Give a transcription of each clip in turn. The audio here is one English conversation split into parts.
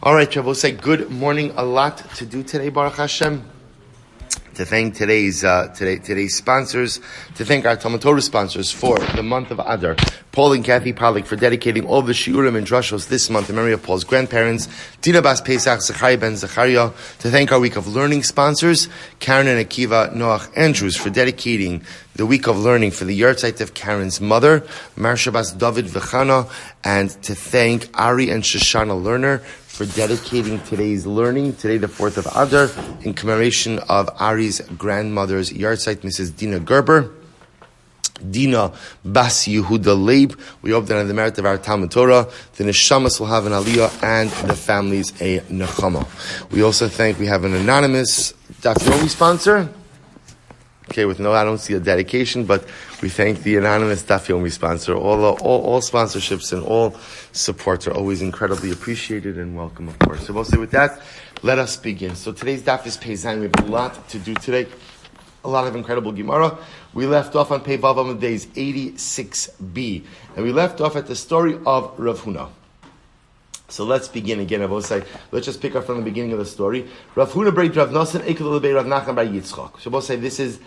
All right, Shabbos, say good morning. A lot to do today, Baruch Hashem. To thank today's sponsors, to thank our Talmud Torah sponsors for the month of Adar, Paul and Kathy Pollack for dedicating all the shiurim and drushos this month in memory of Paul's grandparents, Dina Bas Pesach, Zachariah ben Zachariah. To thank our Week of Learning sponsors, Karen and Akiva Noach Andrews for dedicating the Week of Learning for the Yahrzeit of Karen's mother, Marsha Bas David Vechana, and to thank Ari and Shoshana Lerner for dedicating today's learning, today the 4th of Adar, in commemoration of Ari's grandmother's Yahrzeit, Mrs. Dina Gerber, Dina Bas Yehuda Leib. We hope that on the merit of our Talmud Torah, the Neshamas will have an aliyah and the families a nechama. We also thank, we have an anonymous Daf Yomi sponsor. Okay, I don't see a dedication, but we thank the anonymous Daf Yomi sponsor. All sponsorships and all supports are always incredibly appreciated and welcome, of course. So we'll say with that, let us begin. So today's Daf is Pesachim. We have a lot to do today. A lot of incredible Gemara. We left off on Pei Vav Amud Days 86b. And we left off at the story of Rav Huna. So let's begin again. I will say, let's just pick up from the beginning of the story. Rav Huna breit Rav Nosson Ekel lebei Rav Nachman bar Yitzchak. So we'll say this is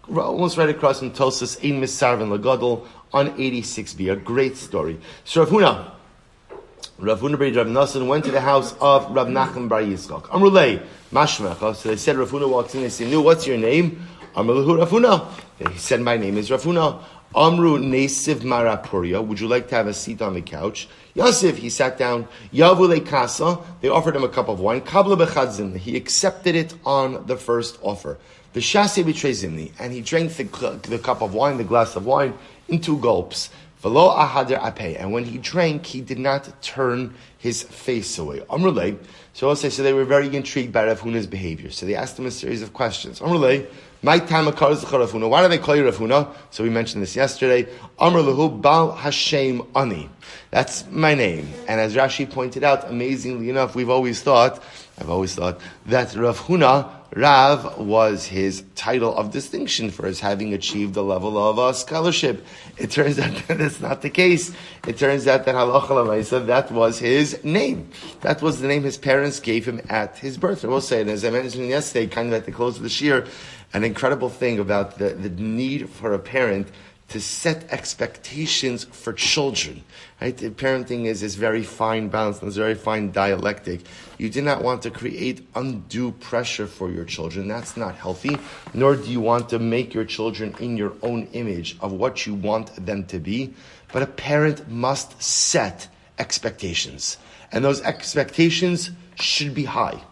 almost right across from Tosas Ein Misarvin Lagadol on 86b. A great story. So Rav Huna breit Rav Nosson went to the house of Rav Nachman bar Yitzchak. Amrulei Mashmecha. So they said, Rav Huna walks in. They say, "No, what's your name?" Amrulahu Rav Huna. He said, "My name is Rav Huna." Amru Nesiv Marapuria. Would you like to have a seat on the couch? Yosef, he sat down. Yavule Kasa, they offered him a cup of wine. Kabla Bechadzimni, he accepted it on the first offer. V'shase B'trezimni, and he drank the cup of wine, the glass of wine, in 2 gulps. V'lo Ahader Apeh, and when he drank, he did not turn his face away. Amrulei, so they were very intrigued by Rav Huna's behavior. So they asked him a series of questions. Amrulei, my time Rav Huna. Why do they call you Rav Huna? So we mentioned this yesterday. Amr Lahu Bal Hashem Ani. That's my name. And as Rashi pointed out, amazingly enough, I've always thought that Rav Huna, Rav, was his title of distinction for his having achieved the level of scholarship. It turns out that that's not the case. It turns out that Halacha L'Maisa, that was his name. That was the name his parents gave him at his birth. I will say, and as I mentioned yesterday, kind of at the close of the shir, an incredible thing about the need for a parent to set expectations for children. Right? Parenting is this very fine balance and this very fine dialectic. You do not want to create undue pressure for your children. That's not healthy. Nor do you want to make your children in your own image of what you want them to be. But a parent must set expectations. And those expectations should be high.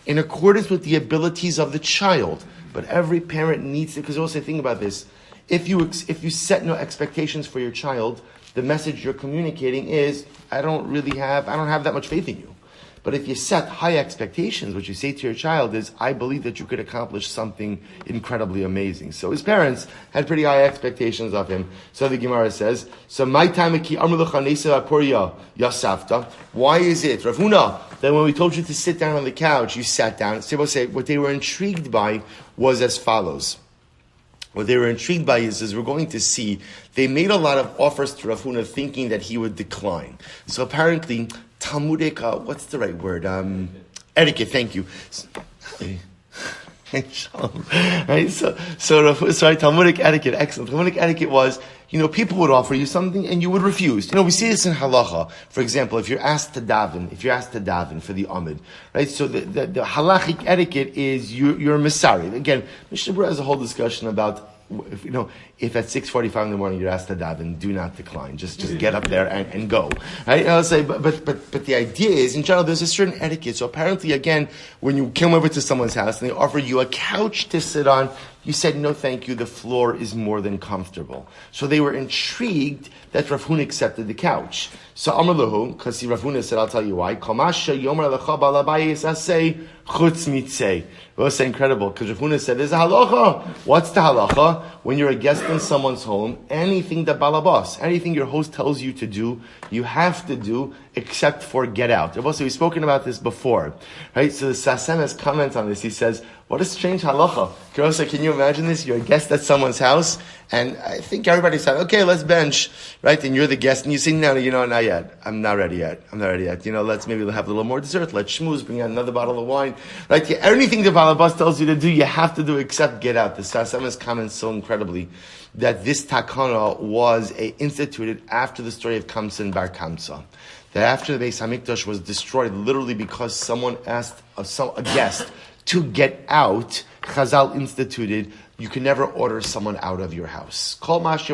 In accordance with the abilities of the child. But every parent needs to, because also think about this, if you set no expectations for your child, the message you're communicating is, I don't have that much faith in you. But if you set high expectations, what you say to your child is, I believe that you could accomplish something incredibly amazing. So his parents had pretty high expectations of him. So the Gemara says, why is it, Rav Huna, that when we told you to sit down on the couch, you sat down? So we'll say, what they were intrigued by was as follows. What they were intrigued by is, as we're going to see, they made a lot of offers to Rav Huna thinking that he would decline. So apparently, Talmudic, what's the right word? Etiquette, thank you. Right? Sorry, Talmudic etiquette, excellent. Talmudic etiquette was, people would offer you something and you would refuse. We see this in halacha. For example, if you're asked to daven for the Amid, right? So the halachic etiquette is you're Masari. Again, Mishnah Berurah has a whole discussion about, if at 6:45 in the morning you're asked to daven, do not decline. Just get up there and go. Right? And I'll say, but the idea is, in general, there's a certain etiquette. So apparently, again, when you come over to someone's house and they offer you a couch to sit on, you said, no thank you, the floor is more than comfortable. So they were intrigued that Rav Huna accepted the couch. So Amar Lahu, because Rav Huna said, I'll tell you why. Kamasha Yomer Lecha Balabayis Asay Chutz Mitzei. It was incredible, because Rav Huna said, there's a halacha. What's the halacha? When you're a guest in someone's home, anything that balabas, anything your host tells you to do, you have to do, except for get out. Also, we've spoken about this before, right? So the Sasem has comments on this. He says, what a strange halacha. Kirosa, can you imagine this? You're a guest at someone's house, and I think everybody said, okay, let's bench, right? And you're the guest, and you say, no, not yet. I'm not ready yet. Let's maybe have a little more dessert. Let's schmooze, bring out another bottle of wine, right? Anything the Balabas tells you to do, you have to do except get out. The Sasem has comments so incredibly that this takana was instituted after the story of Kamsa and Bar Kamsa. That after the Beis Hamikdash was destroyed, literally because someone asked a guest to get out, Chazal instituted, you can never order someone out of your house. Because it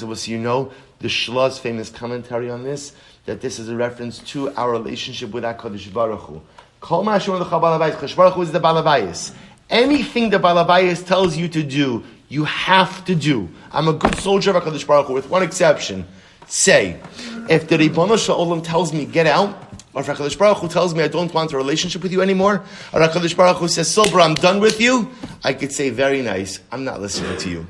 was, the Shlah's famous commentary on this, that this is a reference to our relationship with HaKadosh Baruch Hu. HaKadosh Baruch Hu is the Balabayas. Anything the Balabayas tells you to do, you have to do. I'm a good soldier of HaKadosh Baruch Hu, with one exception. Say, if the Ribono Shel Olam tells me get out, or if HaKadosh Baruch Hu tells me I don't want a relationship with you anymore, or HaKadosh Baruch Hu says, Silber, I'm done with you, I could say, very nice, I'm not listening to you.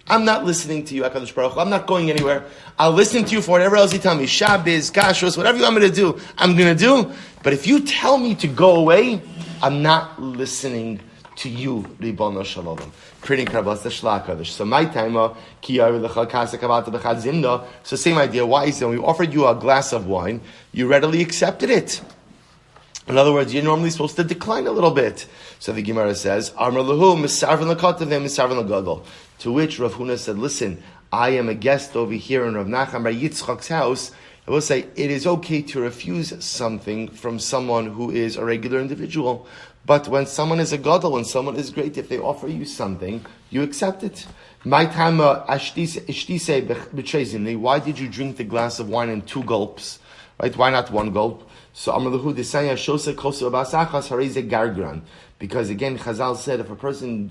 I'm not listening to you, HaKadosh Baruch Hu. I'm not going anywhere. I'll listen to you for whatever else you tell me. Shabbos, Kashrus, whatever you want me to do, I'm going to do. But if you tell me to go away, I'm not listening to you, Ribono Shel Olam. Pretty incredible. That's the Shlach Kadosh. So my time, so same idea. Why is it when we offered you a glass of wine, you readily accepted it? In other words, you're normally supposed to decline a little bit. So the Gemara says, to which Rav Huna said, listen, I am a guest over here in Rav Nachman Bar Yitzchak's house. I will say, it is okay to refuse something from someone who is a regular individual. But when someone is a gadol, when someone is great, if they offer you something, you accept it. Why did you drink the glass of wine in 2 gulps? Right? Why not 1 gulp? So because again, Chazal said if a person,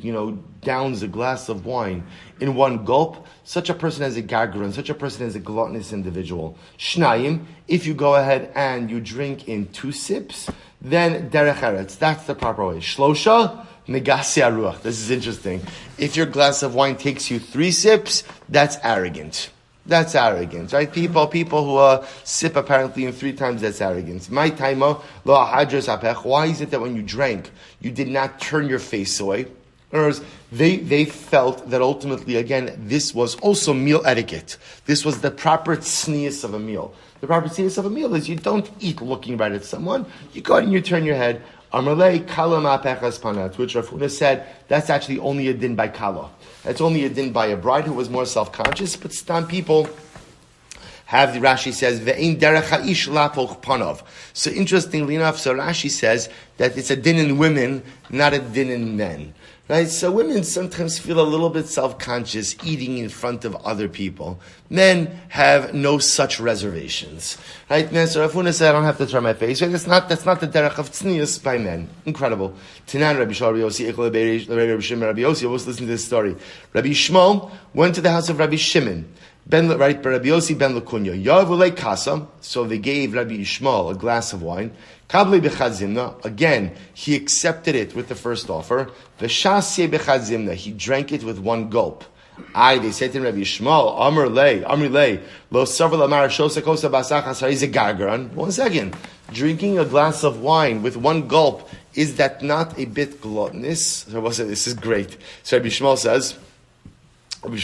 downs a glass of wine in 1 gulp, such a person is a gargaran, such a person is a gluttonous individual. Shnayim, if you go ahead and you drink in 2 sips, then derech eretz, that's the proper way. Shlosha, negasi aruach. This is interesting. If your glass of wine takes you 3 sips, that's arrogant. That's arrogance, right? People who sip apparently in 3 times, that's arrogance. My taimo lo hadras apech. Why is it that when you drank, you did not turn your face away? In other words, they felt that ultimately, again, this was also meal etiquette. This was the proper tznius of a meal. The proper tznius of a meal is you don't eat looking right at someone. You go and you turn your head. Amarlei kala ma'apechas panat, which Rav Huna said that's actually only a din by kala. That's only a din by a bride who was more self-conscious, but some people have, the Rashi says, ve'ein derech ha'ish lapoch panov. So interestingly enough, so Rashi says that it's a din in women, not a din in men. Right? So women sometimes feel a little bit self-conscious eating in front of other people. Men have no such reservations. Right? Men, so Rav Huna said, I don't have to turn my face. Right? That's not the derech of tznius by men. Incredible. Tanan Rabbi Shmuel, Rabbi Shimon, Rabbi Yossi, let's listen to this story. Rabbi Shmuel went to the house of Rabbi Shimon. Rabbi Yossi ben Lakunya. Yavulei kasa. So they gave Rabbi Shmuel a glass of wine. Kabli bechazimna. Again, he accepted it with the first offer. V'shasye bechazimna. He drank it with 1 gulp. They said to Rabbi Shmuel, Amr lei, lo savar lamar shosa kosa basachas harize gargaran. 1 second. Drinking a glass of wine with 1 gulp, is that not a bit gluttonous? So this is great. So Rabbi Shmuel says, Amr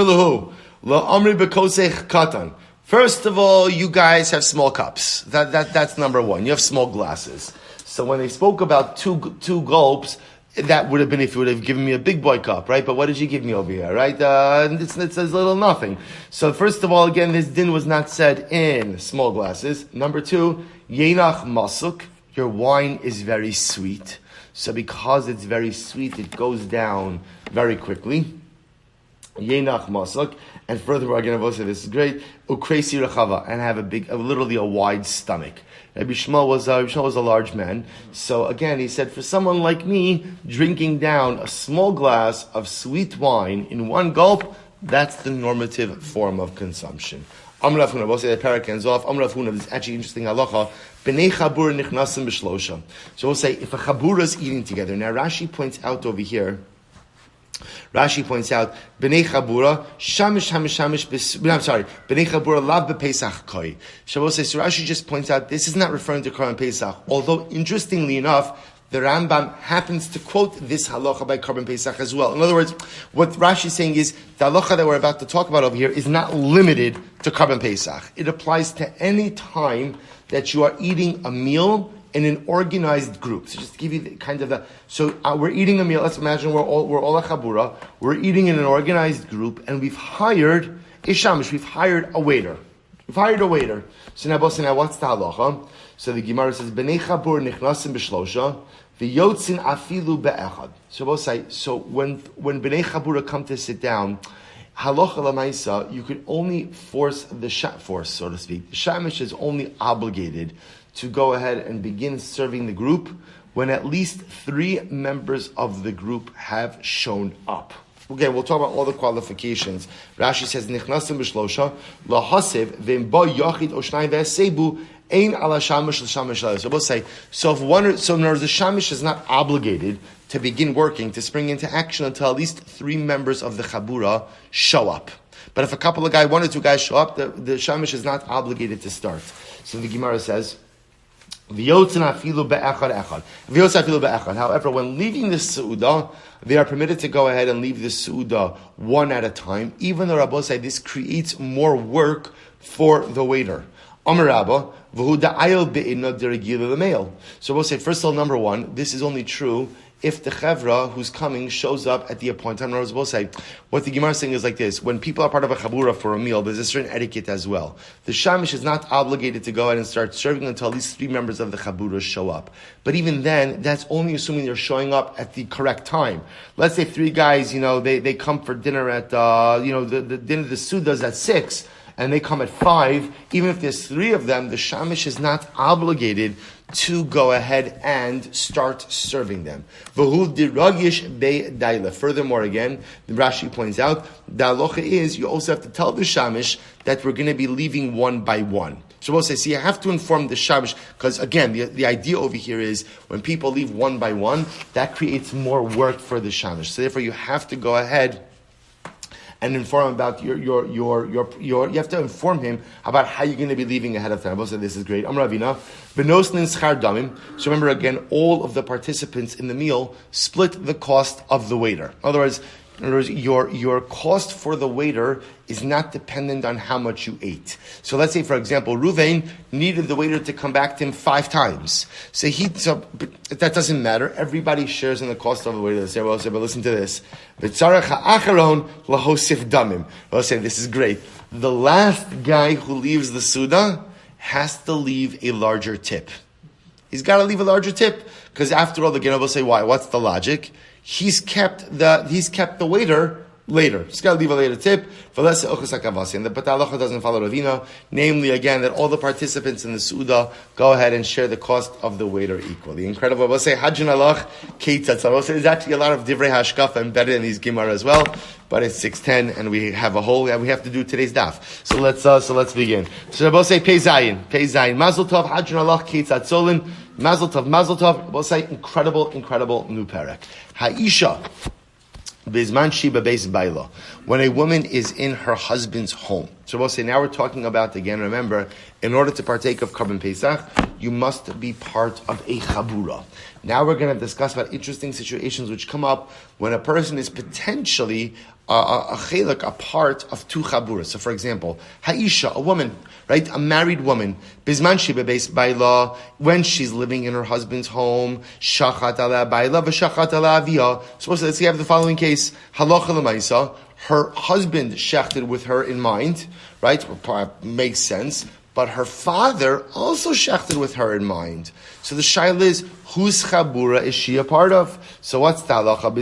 lehu, lo amri bekosech katan. First of all, you guys have small cups. That's number 1. You have small glasses. So when they spoke about two gulps, that would have been if you would have given me a big boy cup, right? But what did you give me over here, right? It says little nothing. So first of all, again, this din was not said in small glasses. Number 2, yenach masuk. Your wine is very sweet. So because it's very sweet, it goes down very quickly. Yenach masuk. And furthermore, again, I will say this is great. Ukresi rechava, and have literally a wide stomach. Rabbi Shmuel was a large man. So again, he said, for someone like me, drinking down a small glass of sweet wine in 1 gulp, that's the normative form of consumption. Amr Rav Huna, we'll say the parak ends off. Amr Rav Huna, this is actually interesting halacha. B'nei chabur nichnasim b'shlosha. So we'll say, if a chabura is eating together. Now Rashi points out over here Rashi points out, B'nei Chabura, Shamish, B'nei Chabura, Lav B'Pesach Koi. Shabbos says, so Rashi just points out, this is not referring to Korban Pesach, although, interestingly enough, the Rambam happens to quote this halacha by Korban Pesach as well. In other words, what Rashi is saying is, the halacha that we're about to talk about over here is not limited to Korban Pesach. It applies to any time that you are eating a meal in an organized group. So just to give you we're eating a meal. Let's imagine we're all a chabura. We're eating in an organized group, and we've hired a shamish. We've hired a waiter. So now what's the halacha? So the Gemara says, "Bnei chabur nichnasim b'shlosha, v'yotzin afilu be'echad." So both say, so when bnei chabura come to sit down, halacha lamaisa, you could only force, so to speak. The shamish is only obligated to go ahead and begin serving the group when at least 3 members of the group have shown up. Okay, we'll talk about all the qualifications. Rashi says, "Nichnasim b'shlosha lahasiv v'imba yachid o shnai ve'asebu ein ala shamish l'shamish." So we'll say, so in other words, the shamish is not obligated to begin working, to spring into action until at least 3 members of the chabura show up. But if one or two guys show up, the shamish is not obligated to start. So the Gemara says, However, when leaving the Su'udah, they are permitted to go ahead and leave the Su'udah one at a time, even though Rabbi said this creates more work for the waiter. So we'll say, first of all, number one, this is only true if the chevra who's coming shows up at the appointed time. We'll say, what the Gemara is saying is like this: when people are part of a chabura for a meal, there's a certain etiquette as well. The shamish is not obligated to go ahead and start serving until at least 3 members of the chabura show up. But even then, that's only assuming they're showing up at the correct time. Let's say 3 guys, they come for dinner at, the dinner, the suda's at 6, and they come at 5. Even if there's 3 of them, the shamish is not obligated to go ahead and start serving them. Furthermore, again, the Rashi points out, the halacha is you also have to tell the shamish that we're going to be leaving one by one. So we'll say, so you have to inform the shamish, because again, the idea over here is when people leave one by one, that creates more work for the shamish. So therefore, you have to go ahead and inform him about you have to inform him about how you're going to be leaving ahead of time. I said, this is great. Amravina, Benosnin schar damim. So remember again, all of the participants in the meal split the cost of the waiter. In other words, your cost for the waiter is not dependent on how much you ate. So let's say, for example, Ruvain needed the waiter to come back to him 5 times. So that doesn't matter. Everybody shares in the cost of the waiter. They say, but listen to this. We'll say, this is great. The last guy who leaves the Suda has to leave a larger tip. He's got to leave a larger tip. Because after all, the Gemara will say, why? What's the logic? He's kept the waiter later. He's got to leave a later tip. But the halacha doesn't follow Ravina. Namely, again, that all the participants in the Suda go ahead and share the cost of the waiter equally. Incredible. We'll say, Hajjan alach keitzat. We'll say, there's actually a lot of divrei hashkafa embedded in these Gemara as well. But it's 6:10, and we have we have to do today's daf. So let's begin. So we'll say, Pei Zayin. Mazel tov, Hajjan alach keitzat solin. Mazel tov. We'll say, incredible new parak. Ha'isha. Bizman Shiba Beis Baila. When a woman is in her husband's home. So we'll say, now we're talking about, again, remember, in order to partake of Korban Pesach, you must be part of a chabura. Now we're going to discuss about interesting situations which come up when a person is potentially a part of 2 chaburas. So for example, Haisha, a woman, right? A married woman. Bizman Shiba Beis Baila, when she's living in her husband's home, Shachat ala Baila v'Shachat ala Aviyah. So let's say you have the following case. Halacha l'maisa, her husband shechted with her in mind, right? Makes sense. But her father also shechted with her in mind. So the shaila is, whose chabura is she a part of? So what's the halacha?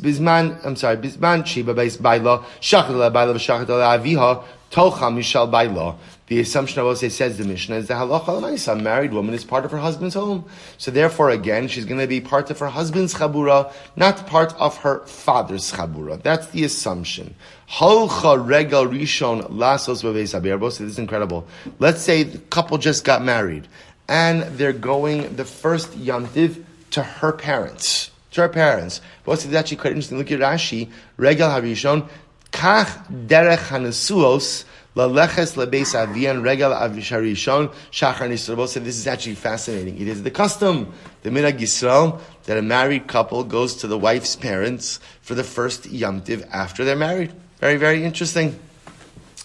Bizman Shiba Beis Baila, Shachat ala Baila v'Shachat ala Aviha, Tocha Mishal Baila. The assumption I will say, says the Mishnah, is the halacha l'maisa, a married woman is part of her husband's home. So therefore, again, she's going to be part of her husband's chabura, not part of her father's chabura. That's the assumption. Halcha regal rishon lasos bebeis haberbo. So this is incredible. Let's say the couple just got married, and they're going the first yom tiv to her parents. to her parents. But what's actually quite interesting? Look at Rashi. Regal Harishon, Kach derech hanesuos laleches lebeis avian regal avisharishon shachar nisrabo. So this is actually fascinating. It is the custom, the minhag Yisrael, that a married couple goes to the wife's parents for the first Yom Tiv after they're married. Very, very interesting.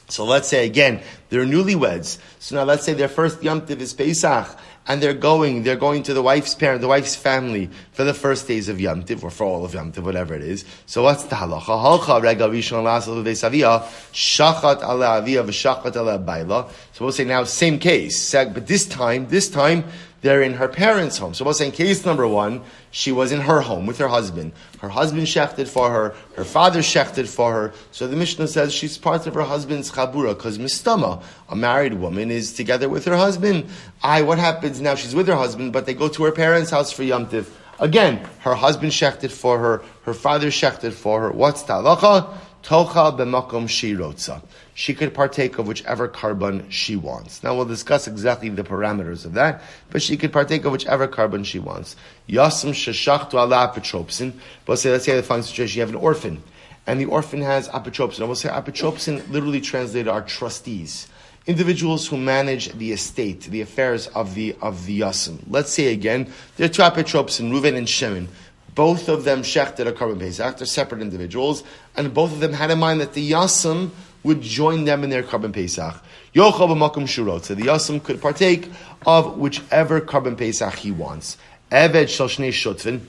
So let's say again, they're newlyweds. So now let's say their first Yom Tiv is Pesach, and they're going to the wife's parent, the wife's family, for the first days of Yom Tiv, or for all of Yom Tiv, whatever it is. So what's the halacha? Halcha regal rishon la'asel v'veisavia, shachat ala avia v'shachat ala baila. So we'll say now, same case, but this time, they're in her parents' home. So we'll say in case number one, she was in her home with her husband. Her husband shechted for her. Her father shechted for her. So the Mishnah says she's part of her husband's chabura, because mistama, a married woman, is together with her husband. What happens now? She's with her husband, but they go to her parents' house for Yom Tiv. Again, her husband shechted for her. Her father shechted for her. What's the halacha? Tocha b'makom shirotza. She could partake of whichever karban she wants. Now we'll discuss exactly the parameters of that, but she could partake of whichever karban she wants. Yasam sheshachtu ala apotropsin. But let's say the following situation: you have an orphan, and the orphan has apotropsin. I will say apotropsin literally translated are trustees, individuals who manage the estate, the affairs of the yasam. Let's say again, there are two apotropsin, Reuven and Shimon. Both of them shechted a karban pesach. They're separate individuals, and both of them had in mind that the yasam would join them in their karban pesach. Yochel b'makom shurot. So the yasam could partake of whichever karban pesach he wants. Eved shel shnei shutvin.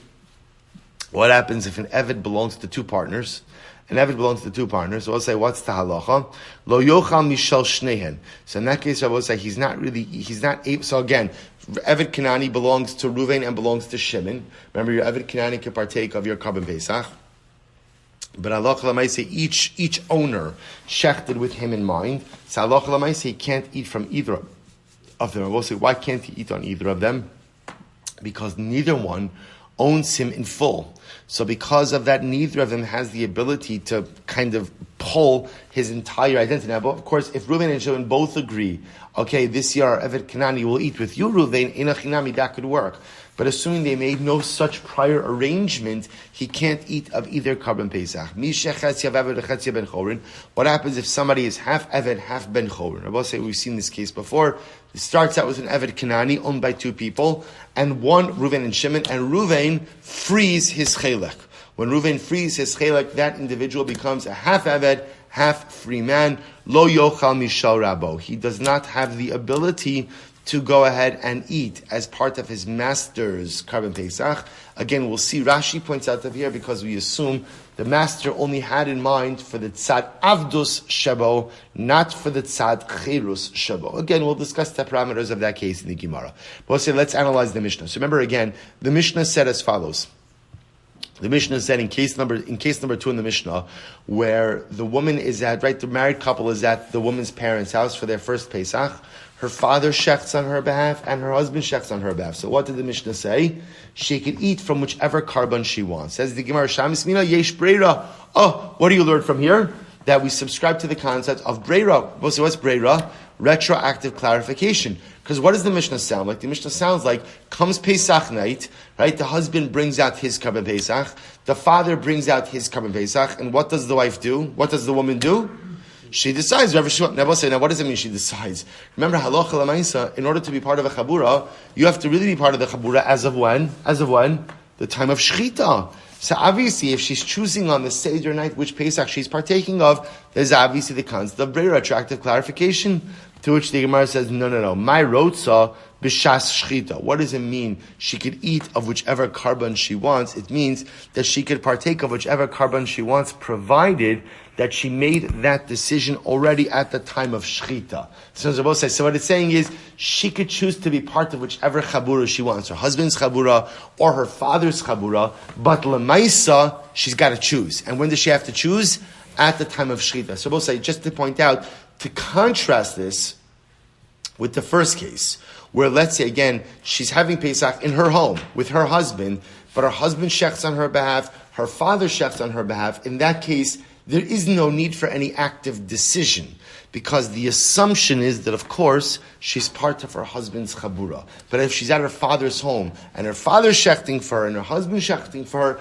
What happens if an eved belongs to two partners? An eved belongs to two partners. So I'll say, what's the halacha? Lo yochal mishel shneihen. So in that case, I will say he's not able. So again, Eved Kanani belongs to Reuven and belongs to Shimon. Remember, your Eved Kanani can partake of your karban pesach. But halacha l'maaseh, each owner shechted with him in mind. So halacha l'maaseh, he can't eat from either of them. I will say, why can't he eat on either of them? Because neither one owns him in full. So because of that, neither of them has the ability to kind of pull his entire identity. Now, of course, if Reuven and Shimon both agree, okay, this year our Eved Kanani will eat with you, Reuven, in a chinami, that could work. But assuming they made no such prior arrangement, he can't eat of either karban pesach. What happens if somebody is half Eved, half Ben Chorin? I will say we've seen this case before. It starts out with an Eved Kanani owned by two people, and one, Reuven and Shimon, and Reuven frees his chelek. When Reuven frees his chelek, that individual becomes a half Eved, half free man. Lo yochal mishal rabo. He does not have the ability to go ahead and eat as part of his master's karban pesach. Again, we'll see Rashi points out of here because we assume the master only had in mind for the tzad avdus shabo, not for the tzad cherus shabo. Again, we'll discuss the parameters of that case in the Gemara. But we'll say, let's analyze the Mishnah. So remember again, the Mishnah said as follows. The Mishnah said in case number 2 in the Mishnah, where the woman is at, right, the married couple is at the woman's parents' house for their first Pesach. Her father shechts on her behalf, and her husband shechts on her behalf. So what did the Mishnah say? She can eat from whichever karban she wants. Says the Gemara, Shamis Mina Yesh Breira. Oh, what do you learn from here? That we subscribe to the concept of Breira. So what's Breira? Retroactive clarification. Because what does the Mishnah sound like? The Mishnah sounds like, comes Pesach night, right? The husband brings out his karban Pesach. The father brings out his karban Pesach. And what does the wife do? What does the woman do? She decides whatever she wants. Now, what does it mean she decides? Remember, halacha l'maisa, in order to be part of a chabura, you have to really be part of the chabura as of when? As of when? The time of shechita. So obviously, if she's choosing on the Seder night which Pesach she's partaking of, there's obviously the concept of brei, retroactive clarification, to which the Gemara says, no. My rotza b'shas shchita. What does it mean? She could eat of whichever karban she wants. It means that she could partake of whichever karban she wants, provided that she made that decision already at the time of shchita. So what it's saying is, she could choose to be part of whichever chabura she wants, her husband's chabura or her father's chabura, but lemaisa, she's got to choose. And when does she have to choose? At the time of shchita. So just to point out, to contrast this with the first case, where let's say again, she's having Pesach in her home with her husband, but her husband shechts on her behalf, her father shechts on her behalf. In that case, there is no need for any active decision, because the assumption is that, of course, she's part of her husband's chabura. But if she's at her father's home, and her father's shechting for her, and her husband's shechting for her,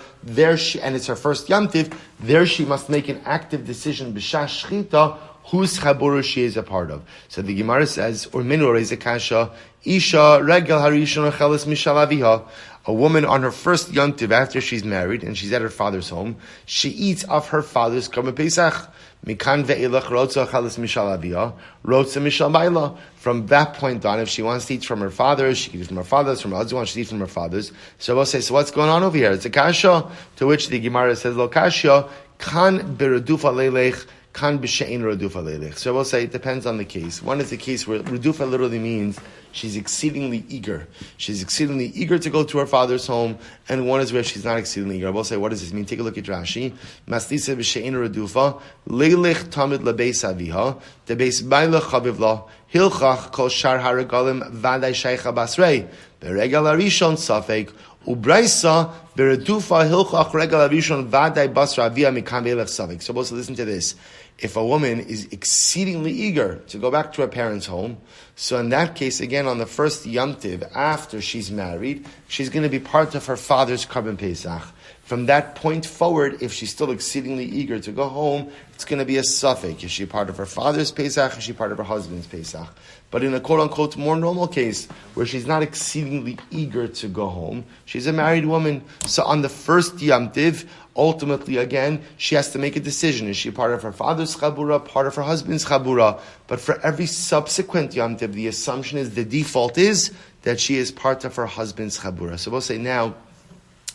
and it's her first Yom Tiv, there she must make an active decision, b'shah shchita, whose chabura she is a part of. So the Gemara says, or minu reise kasha, isha regel harishon cheles mishal aviha. A woman on her first Yom Tiv after she's married and she's at her father's home, she eats of her father's Korban Pesach. Mikan ve'ilach rotza cheles mishal aviha, rotza mishal ma'ila. From that point on, if she wants to eat from her father's, she can eat from her father's. From her husband wants to eat from her father's. So we'll say, so what's going on over here? It's a kasha, to which the Gemara says, lo kasha, kan beredufa leilech, kan b'she'in redufa leilech. So we'll say it depends on the case. One is the case where redufa literally means she's exceedingly eager. She's exceedingly eager to go to her father's home, and one is where she's not exceedingly eager. I will say, what does this mean? Take a look at Rashi. Maslisa b'she'in redufa, leilech tamid lebeis aviha, debeis baila chavivla, hilchach kol shar haragalim vaday sheicha basrei, beregal arishon safek, ubraisa beredufa hilchach regal arishon vaday basra avia mikam ve'elech safek. So also listen to this. If a woman is exceedingly eager to go back to her parents' home, so in that case, again, on the first Yom Tiv, after she's married, she's going to be part of her father's Korban Pesach. From that point forward, if she's still exceedingly eager to go home, it's going to be a suffix. Is she part of her father's Pesach? Is she part of her husband's Pesach? But in a quote-unquote more normal case, where she's not exceedingly eager to go home, she's a married woman. So on the first Yom Tiv, ultimately, again, she has to make a decision. Is she part of her father's chabura, part of her husband's chabura? But for every subsequent Yom Tiv, the assumption is, the default is, that she is part of her husband's chabura. So we'll say now,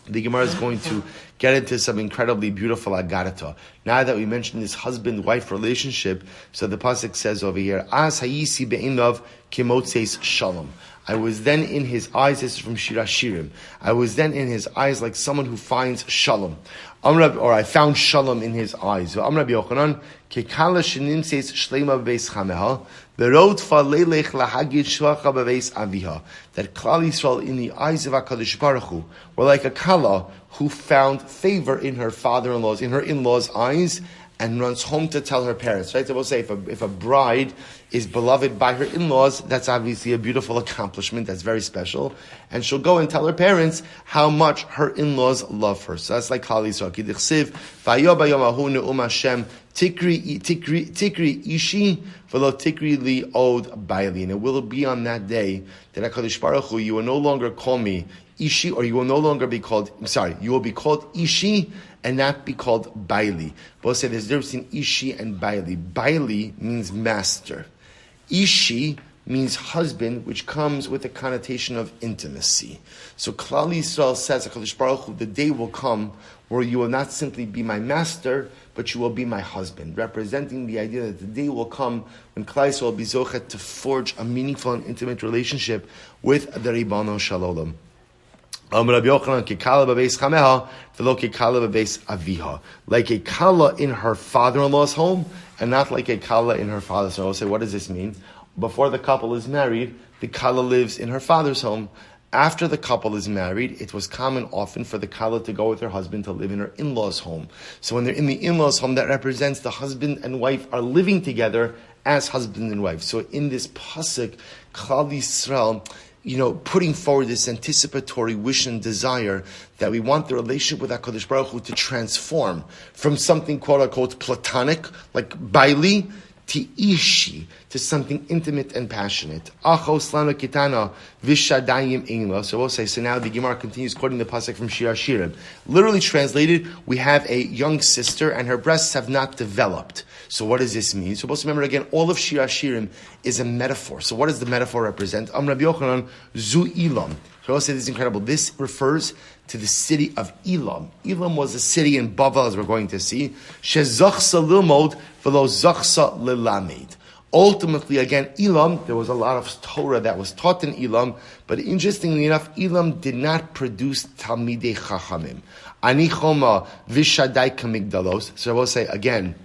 the Gemara is going to get into some incredibly beautiful agarata. Now that we mentioned this husband-wife relationship, so the pasuk says over here, "As hayisi be'inav kimotzeis shalom." I was then in his eyes. This is from Shir Hashirim. I was then in his eyes like someone who finds shalom, or I found shalom in his eyes. So Amr Rabbi Yochanan, kekala shenimseis shlema beis chameha, berot falelech lahagid shvacha beis aviha. That Klal Yisrael in the eyes of HaKadosh Baruch Hu were like a kala who found favor in her father-in-law's, in her in-law's eyes, and runs home to tell her parents. Right? So we'll say if a bride is beloved by her in-laws, that's obviously a beautiful accomplishment. That's very special. And she'll go and tell her parents how much her in-laws love her. So that's like Klal Yisrael. Ki dichsiv, v'ayo bayom ahu ne'um Hashem, tikri ishi, v'lo tikri li od baili. And it will be on that day that HaKadosh Baruch Hu, you will no longer call me Ishi, or you will no longer be called, you will be called Ishi and not be called Baili. Both say there's a difference between Ishi and Baili. Baili means master. Ishi means husband, which comes with a connotation of intimacy. So Klal Yisrael says, HaKadosh Baruch Hu, the day will come where you will not simply be my master, but you will be my husband, representing the idea that the day will come when Klal Yisrael will be zochet to forge a meaningful and intimate relationship with the Ribono Shel Olam. Like a kala in her father-in-law's home, and not like a kala in her father's home. I'll say, what does this mean? Before the couple is married, the kala lives in her father's home. After the couple is married, it was common often for the kala to go with her husband to live in her in-law's home. So when they're in the in-law's home, that represents the husband and wife are living together as husband and wife. So in this pasuk, Klal Yisrael, putting forward this anticipatory wish and desire that we want the relationship with HaKadosh Baruch Hu to transform from something quote-unquote platonic, like Baili, to Ishi, to something intimate and passionate. Achos lanu kitana v'shadayim ingla. So we'll say, so now the Gemara continues quoting the pasuk from Shir Hashirim. Literally translated, we have a young sister and her breasts have not developed. So what does this mean? So supposed to remember again, all of Shir Hashirim is a metaphor. So what does the metaphor represent? Rabbi Yochanan, zu Elam. So I'll say this is incredible. This refers to the city of Elam. Elam was a city in Bavel, as we're going to see. Shezachsa lilmod v'lo zachsa lilamed. Ultimately, again, Elam, there was a lot of Torah that was taught in Elam, but interestingly enough, Elam did not produce Talmidei Chachamim. Ani choma v'shadai kamigdalos. So I will say again,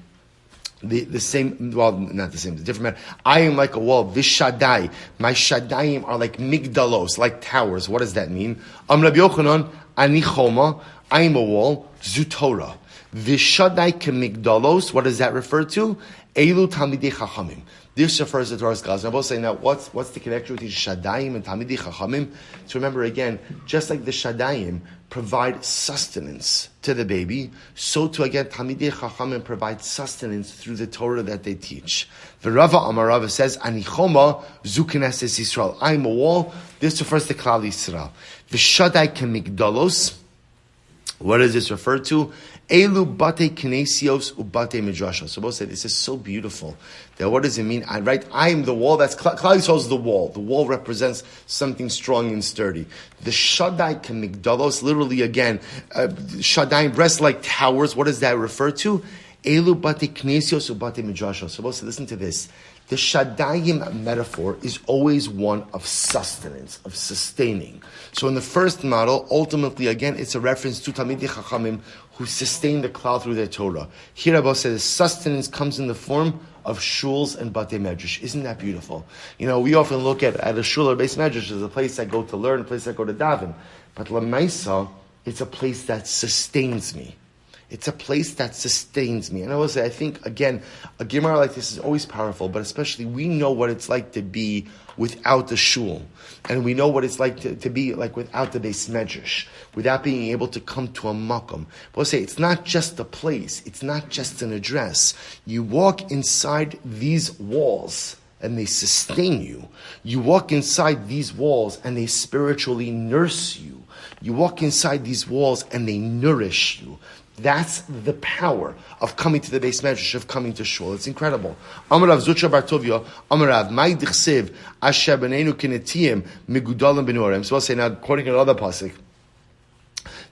the same, well, not the same, the different matter. I am like a wall, v'shadai. My shadayim are like migdalos, like towers. What does that mean? Rabbi Yochanan, ani choma, I am a wall, zu Torah. V'shadai kemigdalos, what does that refer to? Elu Talmidei Chachamim. This refers to Torah's scholars. Now, I will say now, what's the connection between Shadayim and Talmidei Chachamim? So remember again, just like the Shadayim provide sustenance to the baby, so too again, Talmidei Chachamim provide sustenance through the Torah that they teach. The Rava Amar Rava says, Anichoma zu Knesset Yisrael. I am a wall. This refers to Klal Yisrael. V'shadai kemigdalos. What does this refer to? Elu bate kinesios ubate midrashos. So both say this is so beautiful. That what does it mean? I am the wall. That's Klal Yisrael is the wall. The wall represents something strong and sturdy. The Shaddai Kamigdalos, literally again, Shaddai breasts like towers. What does that refer to? Elu bate kinesios ubate midrashos. So both say, listen to this. The Shaddayim metaphor is always one of sustenance, of sustaining. So in the first model, ultimately, again, it's a reference to Talmidei Chachamim who sustain the cloud through their Torah. Here Abba says sustenance comes in the form of shuls and batei medrash. Isn't that beautiful? You know, we often look at a shul or base medrash as a place I go to learn, a place I go to daven. But Lamaisa, it's a place that sustains me. It's a place that sustains me. And I will say, I think, again, a Gemara like this is always powerful, but especially we know what it's like to be without the shul. And we know what it's like to be like without the beis medrash, without being able to come to a makom. But I'll say, it's not just a place. It's not just an address. You walk inside these walls and they sustain you. You walk inside these walls and they spiritually nurse you. You walk inside these walls and they nourish you. That's the power of coming to the beis medrash, of coming to shul. It's incredible. Amar Rav Zutra Bar Tovia, Amar Rav, Mai dichsev, asher b'neinu kinetiyim, migudalim b'nuarem. So I'll say now, quoting another pasuk,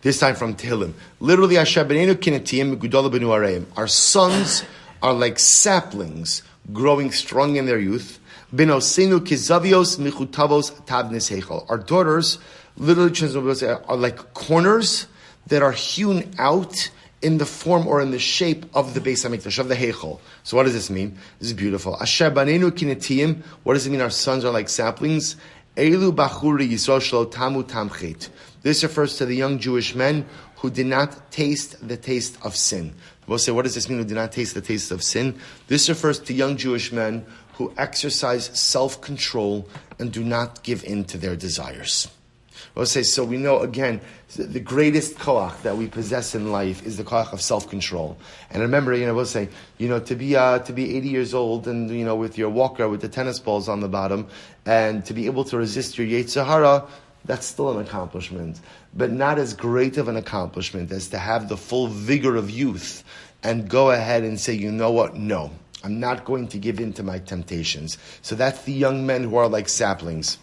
this time from Tehillim. Literally, asher b'neinu kinetiyim, migudalim b'nuarem. Our sons are like saplings, growing strong in their youth. B'nosenu kizavios michutavos tabnes heichal. Our daughters, literally, are like corners that are hewn out in the form or in the shape of the Beis HaMikdash, of the Heichal. So what does this mean? This is beautiful. Asher banenu kinetiyim. What does it mean our sons are like saplings? Elu bachuri Yisrael shelo tamu tamchet. This refers to the young Jewish men who did not taste the taste of sin. We'll say, what does this mean, who did not taste the taste of sin? This refers to young Jewish men who exercise self-control and do not give in to their desires. We'll say, so we know, again, the greatest koach that we possess in life is the koach of self-control. And remember, we'll say, to be 80 years old and, with your walker with the tennis balls on the bottom and to be able to resist your Yetzer Hara, that's still an accomplishment. But not as great of an accomplishment as to have the full vigor of youth and go ahead and say, you know what, no, I'm not going to give in to my temptations. So that's the young men who are like saplings.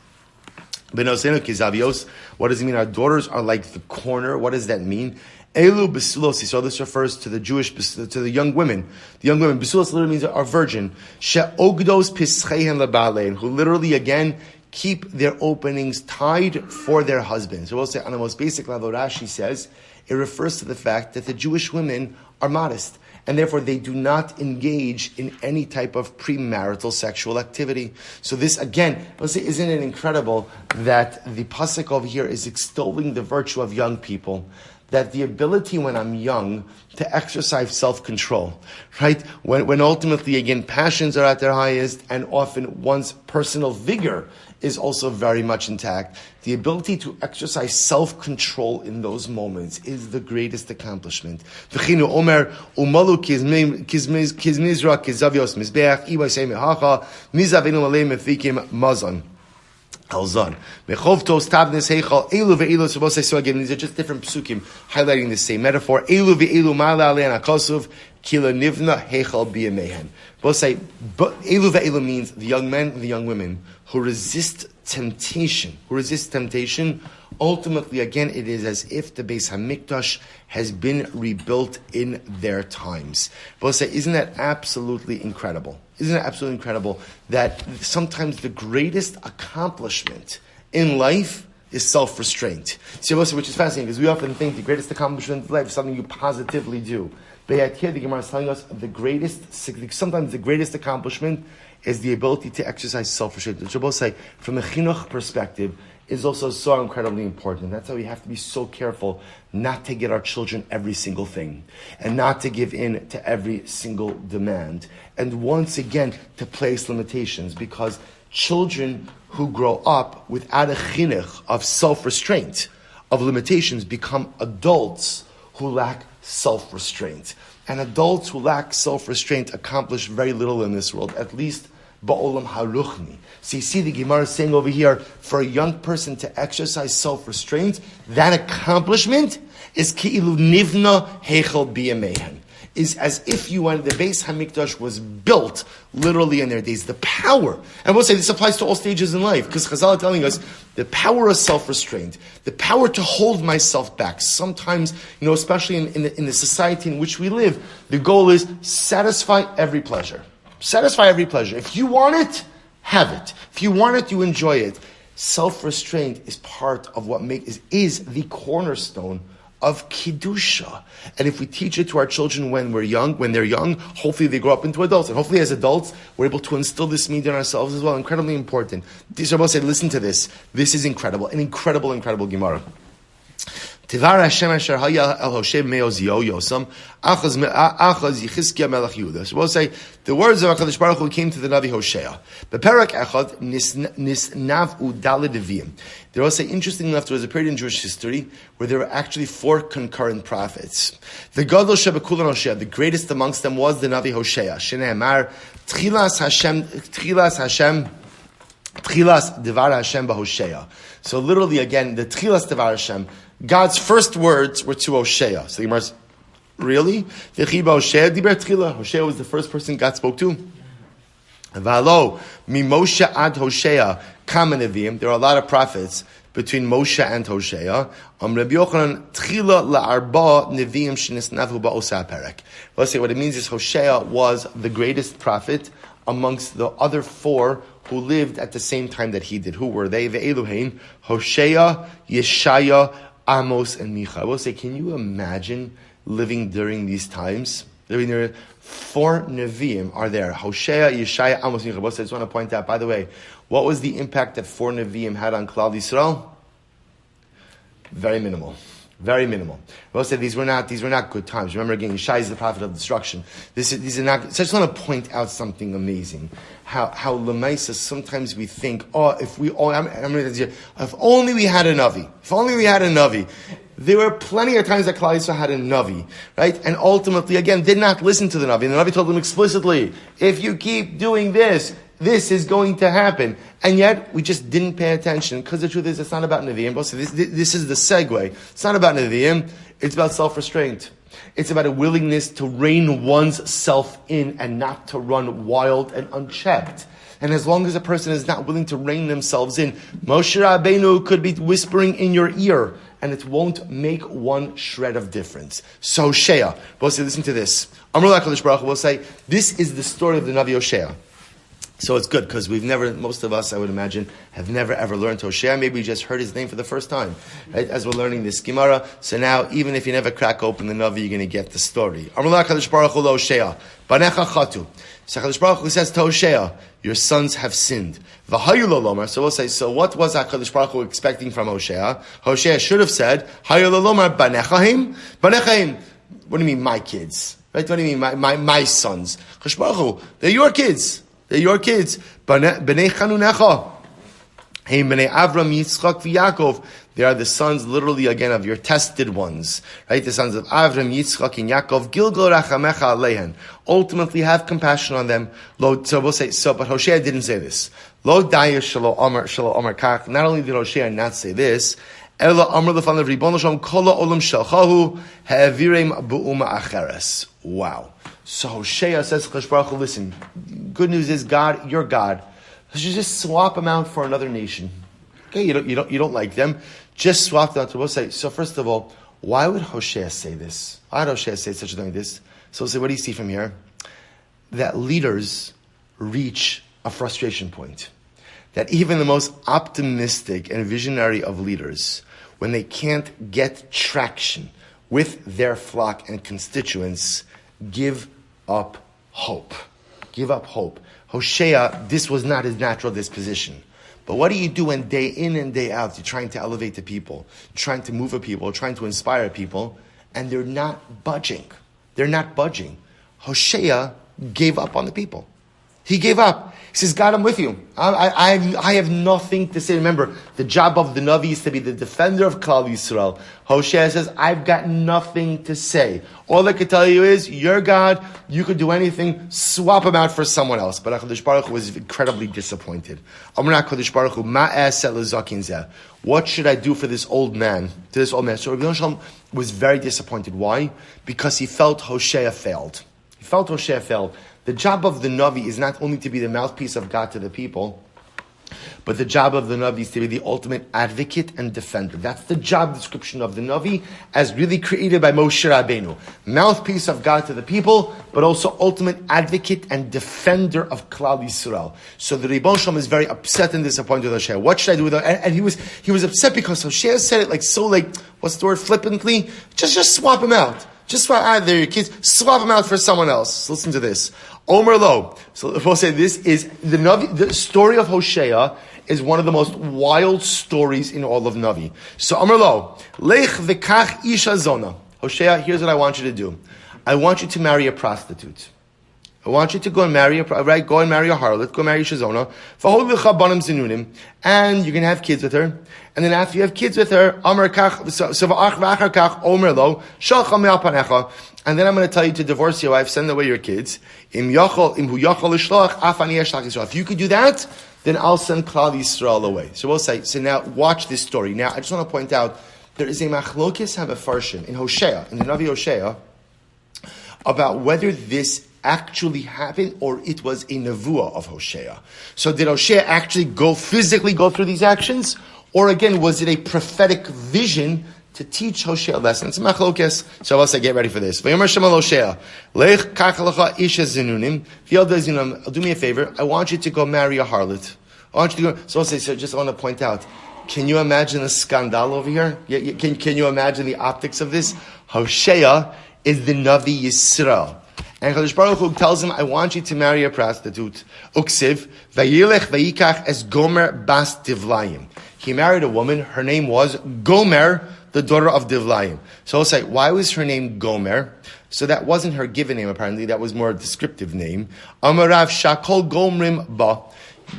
What does it mean? Our daughters are like the corner. What does that mean? Elu besulos. So this refers to the young women. The young women. Besulos literally means are virgin. She'ogdos pischehen lebalein, who literally again keep their openings tied for their husbands. So we'll say on the most basic level, Rashi says it refers to the fact that the Jewish women are modest. And therefore, they do not engage in any type of premarital sexual activity. So this, again, let's say, isn't it incredible that the pasuk over here is extolling the virtue of young people, that the ability when I'm young to exercise self-control, right? When ultimately, again, passions are at their highest and often one's personal vigor is also very much intact. The ability to exercise self-control in those moments is the greatest accomplishment. V'chinu omer umalu kizmizra kizavios mizbeach iba say mehacha mizavinu malei mefikim mazon. Alzon. Mechovtos tabnes heichal elu ve'elu. So again, these are just different psukim highlighting the same metaphor. Elu ve'elu ma'ala alein hakasuv kila nivna heichal biyamehen. Both say, but elu ve'elu means the young men and the young women who resist temptation. Ultimately, again, it is as if the Beis HaMikdash has been rebuilt in their times. Both say, isn't that absolutely incredible? Isn't it absolutely incredible that sometimes the greatest accomplishment in life is self-restraint? See, which is fascinating because we often think the greatest accomplishment in life is something you positively do. But yet here the Gemara is telling us sometimes the greatest accomplishment is the ability to exercise self-restraint. Which both say, from a chinuch perspective, is also so incredibly important. That's why we have to be so careful not to get our children every single thing and not to give in to every single demand. And once again, to place limitations, because children who grow up without a chinuch of self-restraint, of limitations, become adults who lack self-restraint. And adults who lack self-restraint accomplish very little in this world, at least ba'olam haruchni. So you see the Gemara is saying over here, for a young person to exercise self-restraint, that accomplishment is ki'ilu nivna heichel biyamehen. Is as if you went, the Beis Hamikdash was built literally in their days. The power, and we'll say this applies to all stages in life, because Chazal are telling us the power of self-restraint, the power to hold myself back. Sometimes, especially in the society in which we live, the goal is satisfy every pleasure. Satisfy every pleasure. If you want it, have it. If you want it, you enjoy it. Self-restraint is part of what is the cornerstone of Kiddusha. And if we teach it to our children when they're young, hopefully they grow up into adults. And hopefully as adults, we're able to instill this midah in ourselves as well. Incredibly important. These Rabbos said, listen to this. This is incredible. An incredible, incredible Gemara. Tivar Hashem asher haya el Hoshe me'oz yosam achaz Yechizkiah melech Yehuda. So we'll say the words of HaKadosh Baruch Hu came to the Navi Hosea. Beperak echad nisnav udalid devim. They also say, interestingly enough, there was a period in Jewish history where there were actually 4 concurrent prophets. The Gadol shebekulan Hosea, the greatest amongst them was the Navi Hosea. Shneimar tchilas devar Hashem b'Hosea. So literally, again, the tchilas devar Hashem, God's first words were to Hosea. So the Gemara says, really? Hosea was the first person God spoke to. V'alo Moshe ad Hosea kama neviim. There are a lot of prophets between Moshe and Hosea. Rabbi Yochanan tchila la'arba neviim shenisnavu ba'osa perek. Let's say what it means is Hosea was the greatest prophet amongst the other 4 who lived at the same time that he did. Who were they? Ve'eluhein, Hosea, Yeshaya, Amos, and Micha. I will say, can you imagine living during these times? Living there, 4 Nevi'im are there. Hosea, Yeshaya, Amos, Micha. I just want to point out, by the way, what was the impact that 4 Nevi'im had on Klal Yisrael? Very minimal. Very minimal. I will say these were not good times. Remember again, Yeshaya is the prophet of destruction. These are not. So I just want to point out something amazing. How Lemaisa sometimes we think, if only we had a Navi. If only we had a Navi. There were plenty of times that Klal Yisrael had a Navi, right? And ultimately, again, did not listen to the Navi. And the Navi told them explicitly, if you keep doing this is going to happen. And yet, we just didn't pay attention, because the truth is, it's not about Nevi'im. So this is the segue. It's not about Nevi'im. It's about self-restraint. It's about a willingness to rein one's self in and not to run wild and unchecked. And as long as a person is not willing to rein themselves in, Moshe Rabbeinu could be whispering in your ear, and it won't make one shred of difference. So Hosea, we'll say, listen to this. Amar HaKadosh Baruch Hu will say, this is the story of the Navi Hosea. So it's good, because most of us, I would imagine, have never ever learned Hosea. Maybe we just heard his name for the first time, right? As we're learning this Gemara. So now, even if you never crack open the Navi, you're going to get the story. Amar HaKadosh Baruch Hu Hosea, Banecha chatu. So HaKadosh Baruch Hu says to Hosea, your sons have sinned. V'hayu lo lomar. So we'll say, so what was HaKadosh Baruch Hu expecting from Hosea? Hosea should have said, Hayu lo lomar banechahim. Banechahim. What do you mean, my kids? Right? What do you mean, my sons? HaKadosh Baruch Hu, they're your kids. They're your kids. B'nei chanunecha. Hey, b'nei Avram, Yitzchak, v'Yakov. They are the sons, literally, again, of your tested ones. Right? The sons of Avram, Yitzchak, and Yaakov. Gilgal rachamecha aleihen. Ultimately, have compassion on them. So we'll say, but Hosea didn't say this. Lo daya shelo omer kach. Not only did Hosea not say this, Ela amar lefanav Ribono Shalom kol ha'olam shelchahu ha'avirem bu'uma acheres. Wow. So Hosea says to Kadosh Baruch Hu, listen, good news is God, your God. Let's just swap them out for another nation. Okay, you don't like them. Just swap them out. So we'll say, so first of all, why would Hosea say this? Why would Hosea say such a thing like this? So we'll say, what do you see from here? That leaders reach a frustration point. That even the most optimistic and visionary of leaders, when they can't get traction with their flock and constituents, give up hope. Give up hope. Hosea, this was not his natural disposition. But what do you do when day in and day out you're trying to elevate the people, trying to move a people, trying to inspire people, and they're not budging? They're not budging. Hosea gave up on the people. He gave up. He says, God, I'm with you. I have nothing to say. Remember, the job of the Navi is to be the defender of Klal Yisrael. Hosea says, I've got nothing to say. All I can tell you is, you're God, you could do anything, swap him out for someone else. But HaKadosh Baruch Hu was incredibly disappointed. Amar HaKadosh Baruch Hu, ma'aseh lezakin zeh. What should I do for this old man? To this old man. So Rabbi Shalom was very disappointed. Why? Because he felt Hosea failed. He felt Hosea failed. The job of the Navi is not only to be the mouthpiece of God to the people, but the job of the Navi is to be the ultimate advocate and defender. That's the job description of the Navi as really created by Moshe Rabbeinu. Mouthpiece of God to the people, but also ultimate advocate and defender of Klal Yisrael. So the Ribbon Shalom is very upset and disappointed with Hosea. What should I do with Hosea? And he was upset because Hosea said it what's the word, flippantly? Just swap him out. Just swap out there, your kids. Swap them out for someone else. Listen to this. Omer Lo. So we'll say this is the story of Hosea is one of the most wild stories in all of Navi. So Omer Lo, Lech v'kach isha zona. Hosea, here's what I want you to do. I want you to marry a prostitute. I want you to go and marry a harlot, go marry Shazona, and you can have kids with her. And then after you have kids with her, and then I'm going to tell you to divorce your wife, send away your kids. If you could do that, then I'll send Klal Yisrael away. So we'll say, so now watch this story. Now, I just want to point out, there is a machlokes hamefarshim in Hosea, in the Navi Hosea, about whether this actually happened or it was a nevuah of Hosea. So did Hosea actually physically go through these actions? Or again, was it a prophetic vision to teach Hosea lessons? Machlokes. So I'll say, get ready for this. V'yomer Shema Hosea, Lech kach lecha isha zenunim. Do me a favor. I want you to go marry a harlot. I want you to go. So I'll say, I want to point out, can you imagine a scandal over here? Can you imagine the optics of this? Hosea is the Navi Yisrael. And Kadosh Baruch Hu tells him, I want you to marry a prostitute. Uksiv, vayilech vayikach es Gomer bas Divlayim. He married a woman, her name was Gomer, the daughter of Divlayim. So I'll say, why was her name Gomer? So that wasn't her given name apparently, that was more a descriptive name. Amarav shakol gomrim ba.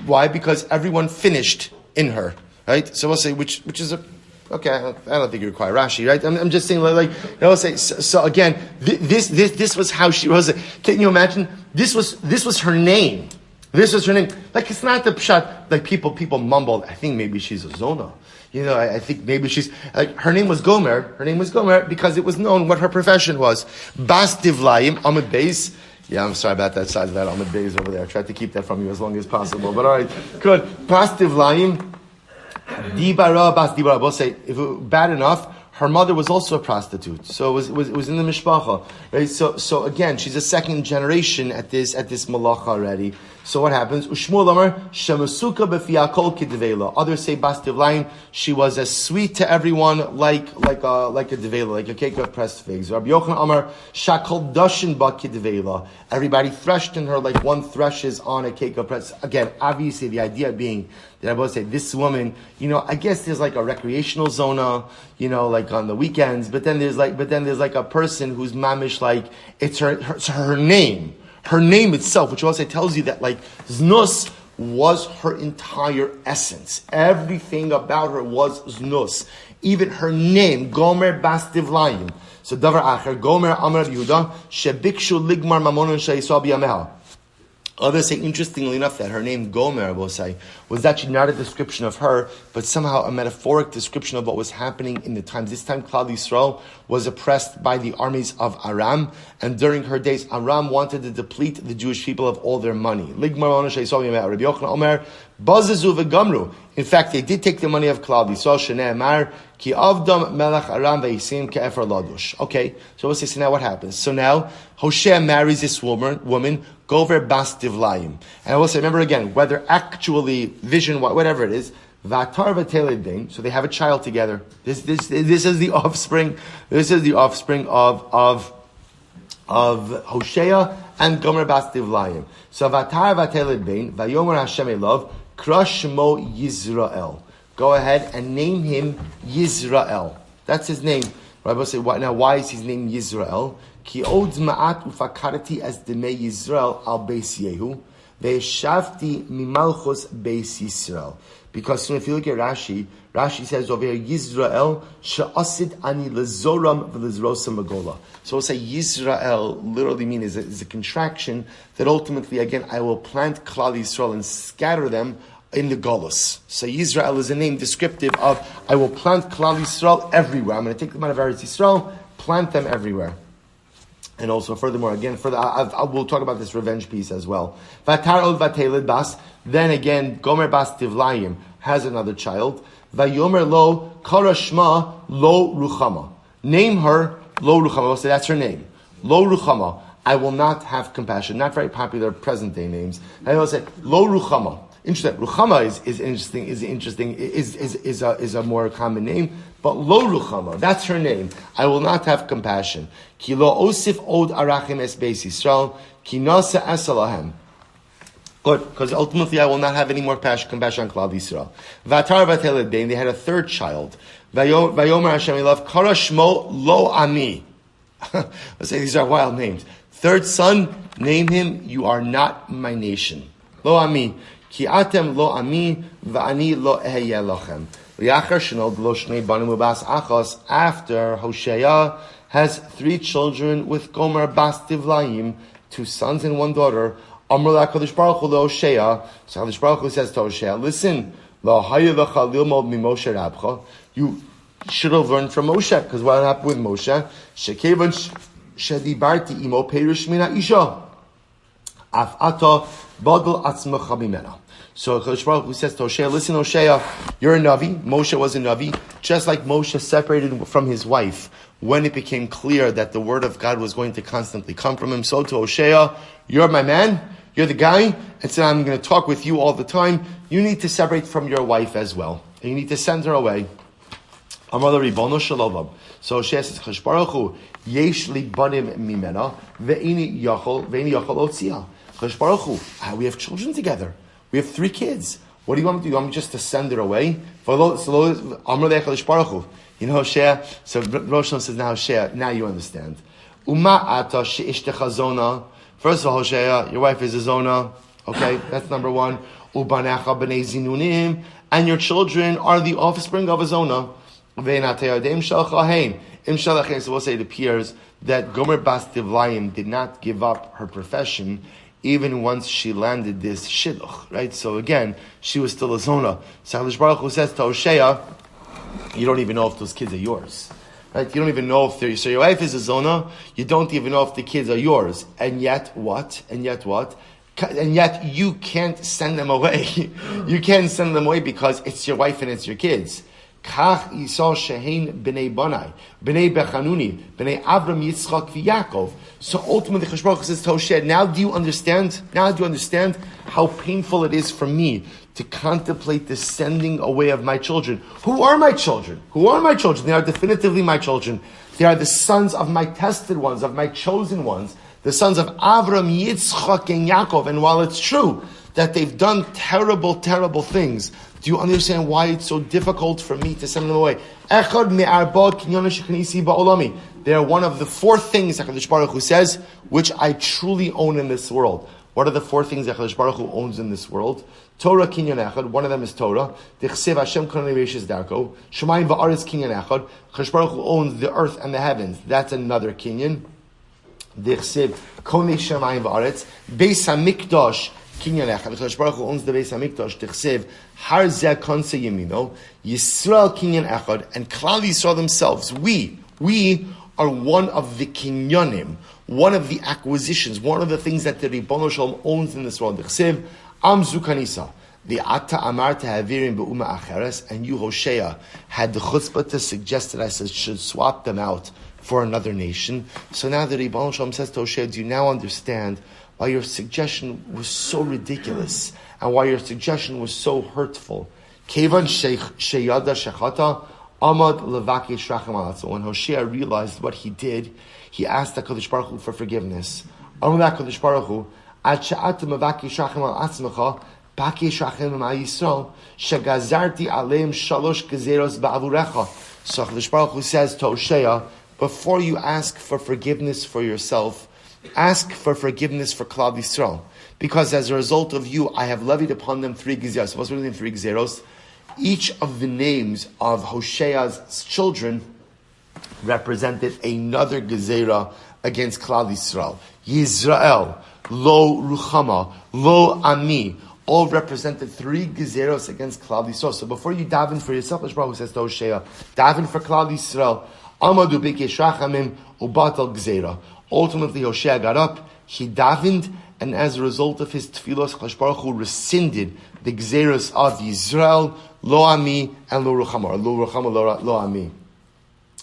Why? Because everyone finished in her. Right? So we'll say, which is a... Okay, I don't think you require Rashi, right? I'm just saying, so again, this was how she was. Can you imagine? This was her name. This was her name. Like, it's not the pshat, like people mumbled, I think maybe she's a Zona. I think maybe she's, her name was Gomer. Her name was Gomer because it was known what her profession was. Bas Divlayim, Amud Beis. Yeah, I'm sorry about that size of that Amud Beis over there. I tried to keep that from you as long as possible. But alright, good. Bas Divlayim. Dibara bas dibara. We'll say, if it, bad enough, her mother was also a prostitute. So it was in the mishpacha. Right? So again, she's a second generation at this malacha already. So what happens? Ushmul Amar Shemasuka b'fiakol kidvela. Others say bas divlaim. She was as sweet to everyone like a devela, like a cake of pressed figs. Rabbi Yochanan Amar Shakol dashin ba kidvela. Everybody threshed in her like one threshes on a cake of pressed. Again, obviously the idea being that I will say this woman, I guess there's like a recreational zona, like on the weekends, but then there's like a person who's mamish, like it's her name. Her name itself, which also tells you that like znus was her entire essence. Everything about her was znus. Even her name, Gomer bas Divlayim. So davar acher, Gomer Amar Yehuda, shebikshu ligmar mamonon sheisal biyameha. Others say, interestingly enough, that her name Gomer, we'll say, was actually not a description of her, but somehow a metaphoric description of what was happening in the times. This time, Klal Yisrael was oppressed by the armies of Aram, and during her days, Aram wanted to deplete the Jewish people of all their money. In fact, they did take the money of Klal Yisrael. Ki avdam melech Aram ve'isim ke'efer ladush. Okay, so we'll say, so now what happens? So now, Hosea marries this woman, Gover bas Divlayim. And I will say, remember again, whether actually vision, whatever it is, Vatar v'teled bein, so they have a child together. This is the offspring. This is the offspring of Hosea and Gomer bas Divlayim. So Vatar v'teled bein, vayomer Hashem elov, Krashmo Yisrael. Go ahead and name him Yisrael. That's his name. Rabbi said, now why is his name Yisrael? Ki od ma'at ufakarati as demei Yisrael al beis Yehu, ve'eshavti mimalchus beis Yisrael. Because if you look at Rashi says over here, Yisrael she'asid ani lezoram v'lezrosam magola. So we'll say Yisrael literally means is a contraction that ultimately, again, I will plant Klal Yisrael and scatter them in the Golus. So Yisrael is a name descriptive of I will plant Klal Yisrael everywhere. I'm going to take them out of Eretz Yisrael, plant them everywhere. And also, furthermore, we'll talk about this revenge piece as well. Vatar od vatelid bas. Then again, Gomer bas Tivlayim has another child. Vayomer lo karashma lo ruchama. Name her lo ruchama. We'll say that's her name. Lo ruchama. I will not have compassion. Not very popular present day names. And I will say lo ruchama. Interesting. Ruchama is a more common name, but Lo Ruchama, that's her name. I will not have compassion. Ki lo osif od arachim es beis Yisrael, ki nasa esalahem. Good, because ultimately I will not have any more compassion on Klal Yisrael. Vatar vateled bein, they had a third child. Vayomer Hashem Ilav, kara shmo lo ami. Let's say these are wild names. Third son, name him, you are not my nation. Lo ami. Ki atem lo ami va'ani lo ehye lochem. After Hosea has 3 children with Gomer bas Tivlayim, 2 sons and 1 daughter, Amr la Kadosh Baruch Hu lo Hosea. So Kadosh Baruch Hu says to Hosea, listen, lo hayeh lecha lilmod mi Moshe rabcha. You should have learned from Moshe, because what happened with Moshe? Shekevan shedibarti imo perish mina isha. Af ata bagel atzmecha mimena. So Kadosh Baruch Hu says to Hosea, listen, Hosea, you're a Navi. Moshe was a Navi. Just like Moshe separated from his wife when it became clear that the word of God was going to constantly come from him. So to Hosea, you're my man. You're the guy. And so I'm going to talk with you all the time. You need to separate from your wife as well. And you need to send her away. Amar Ribono Shalom. So Hosea says, Kadosh Baruch Hu, yesh li banim mimena ve'ini yachol otzia. Kadosh Baruch Hu, we have children together. We have 3 kids. What do you want me to do? You want me just to send her away? You know, Hosea. So Rosh Hashanah says, now Hosea, now you understand. First of all, Hosea, your wife is a zona. Okay, that's number 1. And your children are the offspring of a zona. So we'll say it appears that Gomer bas Tivlayim did not give up her profession even once she landed this shidduch, right? So again, she was still a zona. So Kadosh Baruch Hu says to Hosea, you don't even know if those kids are yours, right? You don't even know if they're, so your wife is a zona, you don't even know if the kids are yours. And yet what? And yet you can't send them away. You can't send them away because it's your wife and it's your kids. Kach Yisrael shehein b'nei Banai, b'nei Bechanuni, b'nei Avram, Yitzchak, v'Yakov. So ultimately, Kadosh Baruch Hu says to Hosea, now do you understand? Now do you understand how painful it is for me to contemplate the sending away of my children? Who are my children? Who are my children? They are definitively my children. They are the sons of my tested ones, of my chosen ones, the sons of Avram, Yitzchak, and Yaakov. And while it's true that they've done terrible, terrible things, do you understand why it's so difficult for me to send them away? They are one of the 4 things that Kadosh Baruch Hu says, which I truly own in this world. What are the 4 things that Kadosh Baruch Hu owns in this world? Torah kinyan echad, one of them is Torah. Dichsev Hashem konei reishes darko. Shemayim va'aretz kinyan echad. Kadosh Baruch Hu owns the earth and the heavens. That's another kinyan. Dichsev konei shemayim va'aretz. Beis HaMikdash kinyan echad. Kadosh Baruch Hu owns the Beis HaMikdash. Dichsev har zeh konse yemino. Yisrael kinyan echad. And Klal Yisrael themselves, we are one of the kinyanim, one of the acquisitions, one of the things that the Ribono Shalom owns in this world. Dichsev Amzu kanisa. The Ata Amar Havirim be'uma acheres, and you, Hosea, had the chutzpah to suggest that I should swap them out for another nation. So now the Ribono Shalom says to Hosea, do you now understand why your suggestion was so ridiculous and why your suggestion was so hurtful? Kevan sheyada shechata amad levaki shrachim alatzo. When Hosea realized what he did, he asked HaKadosh Baruch Hu for forgiveness. Amar HaKadosh Baruch Hu, ad she'ata mevaki shrachim al atzmecha Paki Shachem Yisrael, Shagazarti Aleim Shalosh Gezeros Ba'avurecha. So HaKadosh Baruch Hu says to Hosea, before you ask for forgiveness for yourself, ask for forgiveness for Klal Yisrael. Because as a result of you, I have levied upon them 3 gezeros. What's really 3 gezeros? Each of the names of Hosea's children represented another gezerah against Klal Yisrael. Yisrael, Lo Ruchama, Lo Ami, all represented 3 gezeros against Klal Yisrael. So before you daven for yourself, HaKadosh Baruch Hu says to Hosea, daven for Klal Yisrael. Amadu b'ikesh rachamim ubatal gezerah. Ultimately, Hosea got up, he davened, and as a result of his tefillos, HaKadosh Baruch Hu rescinded the gezeros of Yisrael, Lo Ami, and Lo Ruchama, Lo Ruchama, Lo Ami.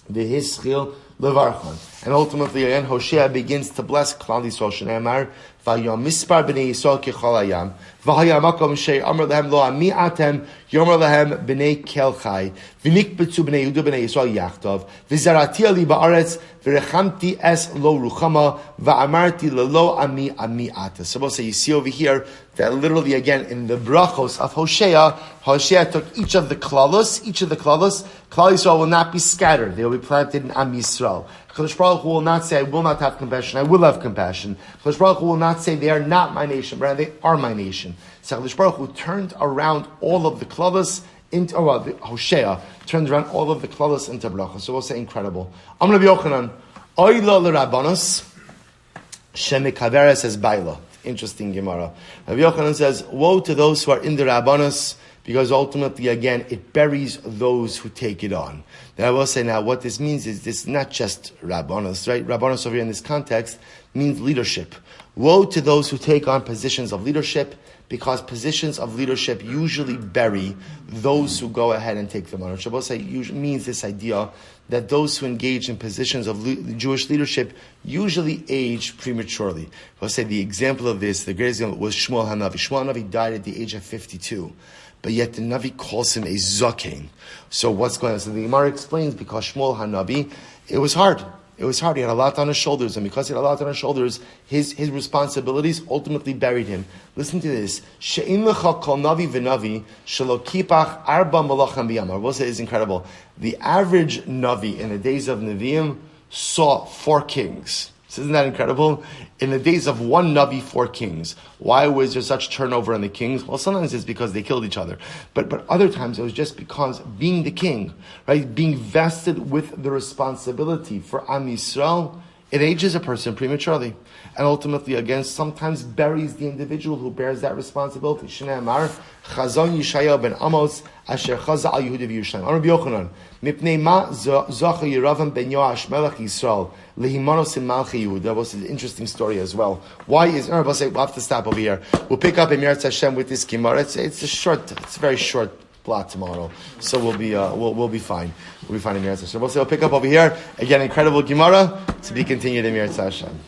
The Hischil Levarchan. And ultimately, again, Hosea begins to bless Klal Yisrael. Shneimar, Vayom Mispar B'nei Yisrael Kechol Hayam, V'haya Makom Shei Amar Lehem Lo Ami Atem, Yomer Lehem B'nei Kelchai, V'nikbetzu B'nei Yehuda B'nei Yisrael Yachtov, V'zarati Ali Ba'aretz, V'rechamti Es Lo Ruchama, V'amarti Lo Ami Ami Ata. So we'll say, you see over here, that literally again, in the brachos of Hosea took each of the klalos, Klal Yisrael will not be scattered. They will be planted in Am Yisrael. HaKadosh Baruch Hu will not say, I will not have compassion, I will have compassion. HaKadosh Baruch Hu will not say, they are not my nation, but they are my nation. So HaKadosh Baruch Hu turned around all of the klalos into, Hosea turned around all of the klalos into brachos. So we'll say incredible. I'm going to be Yochanan. Oila l'Rabbanos, shemikaveres as baila. Interesting Gemara. Rabbi Yochanan says, woe to those who are in the Rabbanos, because ultimately, again, it buries those who take it on. Now, I will say now, what this means is this is not just Rabbanos, right? Rabbanos over here in this context means leadership. Woe to those who take on positions of leadership, because positions of leadership usually bury those who go ahead and take them on. Shabbos usually means this idea that those who engage in positions of Jewish leadership usually age prematurely. I'll say the example of this, the greatest example was Shmuel HaNavi. Shmuel HaNavi died at the age of 52, but yet the Navi calls him a Zaken. So what's going on? So the Gemara explains, because Shmuel HaNavi, it was hard. It was hard. He had a lot on his shoulders, and because he had a lot on his shoulders, his responsibilities ultimately buried him. Listen to this. She'im lecha kol navi v'navi shelo kipach arba malachim b'yamar. What is incredible? The average navi in the days of Nevi'im saw 4 kings. So isn't that incredible? In the days of one Navi, 4 kings. Why was there such turnover in the kings? Well, sometimes it's because they killed each other. But other times it was just because being the king, right, being vested with the responsibility for Am Yisrael, it ages a person prematurely. And ultimately, again, sometimes buries the individual who bears that responsibility. Shnei Amar, Chazon Yishaya ben Amos, Asher Chaza al Yehuda v'Yerushalayim. Rabbi Yochanan, Mipnei ma Zacha Yeravam ben Yoash Melech Yisrael, Lehimanos in Malchi Yehuda. That was an interesting story as well. Why is, we'll have to stop over here. We'll pick up in Meretz Hashem with this Gemara. It's a very short blot tomorrow. So we'll be fine. We'll be fine in Meretz Hashem. We'll pick up over here. Again, incredible Gemara to be continued in Meretz Hashem.